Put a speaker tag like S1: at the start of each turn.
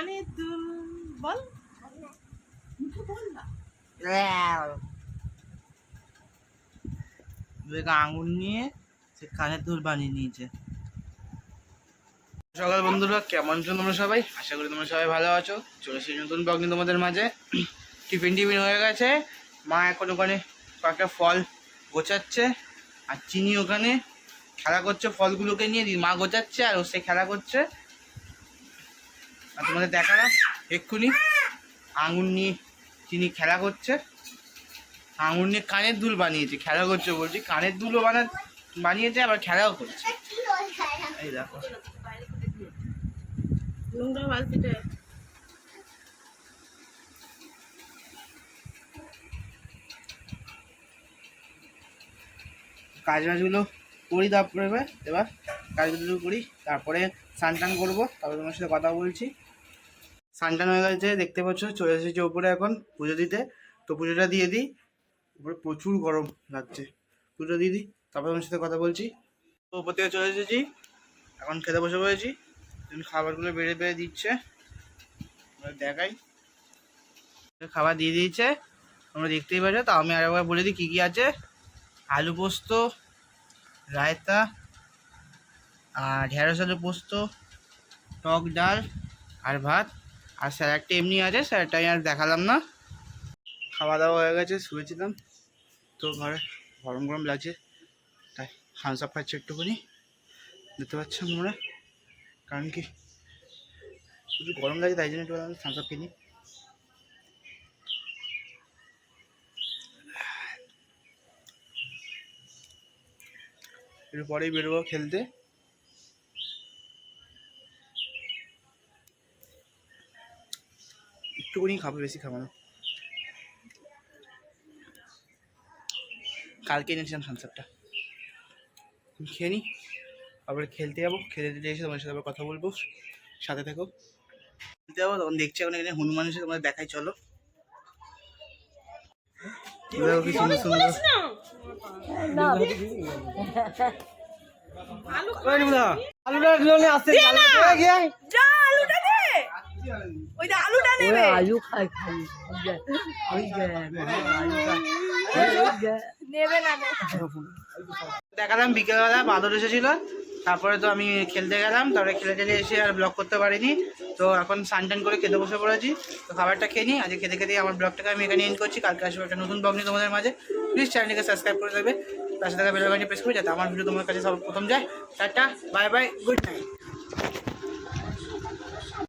S1: কানের দুল বল, মুখে বল না। আঙুল নিয়ে সে কানের দুল বানিয়ে নিয়েছে। সকাল বন্ধুরা, কেমন আছো তোমরা সবাই? আশা করি তোমরা সবাই ভালো আছো। চলে এসেছি নতুন ব্লগ নিয়ে তোমাদের মাঝে। টিফিন হয়ে গেছে। মা এখন ওখানে কয়েকটা ফল গোছাচ্ছে, আর চিনি ওখানে খেলা করছে ফলগুলোকে নিয়ে। মা গোছাচ্ছে আর ও সে খেলা করছে। আর তোমাদের দেখালাম এক্ষুনি আঙুর নিয়ে চিনি খেলা করছে। আঙুর নিয়ে কানের দুল বানিয়েছে, খেলা করছে বলছি। কানের দুলও বানিয়েছে, আবার খেলাও করছে। এই দেখো কাজ বাজগুলো করি, তারপরে এবার কাজগুলো করি, তারপরে স্নান টান করবো, তারপরে তোমার সাথে কথা বলছি। স্নান টান হয়ে গেছে, দেখতে পাচ্ছ। চলে এসেছি ওপরে এখন পুজো দিতে। তো পুজোটা দিয়ে দিই, উপরে প্রচুর গরম লাগছে। পুজো দিয়ে দিই, তারপরে তোমার সাথে কথা বলছি। তো উপর থেকে চলে এসেছি, এখন খেতে বসে পড়েছি। খাবারগুলো বেড়ে বেড়ে দিচ্ছে, দেখাই। খাবার দিয়ে দিয়েছে, তোমরা দেখতেই পাচ্ছ। তা আমি আরেকবার বলে দিই কী কী আছে। আলু পোস্ত, রায়তা, আর ঢেঁড়স আলু পোস্ত, টক ডাল আর ভাত, আর স্যালাডটা এমনি আছে, স্যালাডটা আমি আর দেখালাম না। খাওয়া দাওয়া হয়ে গেছে, শুয়েছিলাম। তো ঘরে গরম গরম লাগছে, তাই থামস আপ খাচ্ছি একটুখানি। দেখতে পাচ্ছ তোমরা, কারণ কি প্রচুর গরম লাগে, তাই জন্য একটু থামস আপ কিনি। একটু পরেই বেরোবো খেলতে। একটুখানি খাবো, বেশি খাবো না। কালকে এনেছিলাম থামস-আপটা, খেয়ে নিই, আবার খেলতে যাবো। খেলে দিতে এসে তোমার সাথে আবার কথা বলবো, সাথে থাকো। খেলতে যাবো তখন দেখছি এখন এখানে হনুমান এসে তোমাদের দেখাই, চলো। কি সুন্দর সুন্দর
S2: আলু খাই খাই
S1: দেখালাম। বিকেলবেলা বাঁদর এসেছিল, তারপরে তো আমি খেলতে গেলাম। তারপরে খেলে টেলে এসে আর ব্লগ করতে পারিনি। তো এখন স্নান টান করে খেতে বসে পড়েছি। তো খাবারটা খেয়ে নিই। আজকে খেতে খেতে আমার ব্লগটাকে আমি এখানে এন্ড করছি। কালকে আসবো একটা নতুন ব্লগ নিয়ে তোমাদের মাঝে। প্লিজ চ্যানেলটিকে সাবস্ক্রাইব করে দেবে, পাশে থাকা বেল আইকনটি প্রেস করে, যাতে আমার ভিডিও তোমার কাছে সর্বপ্রথম যায়। Tata, bye bye, good night.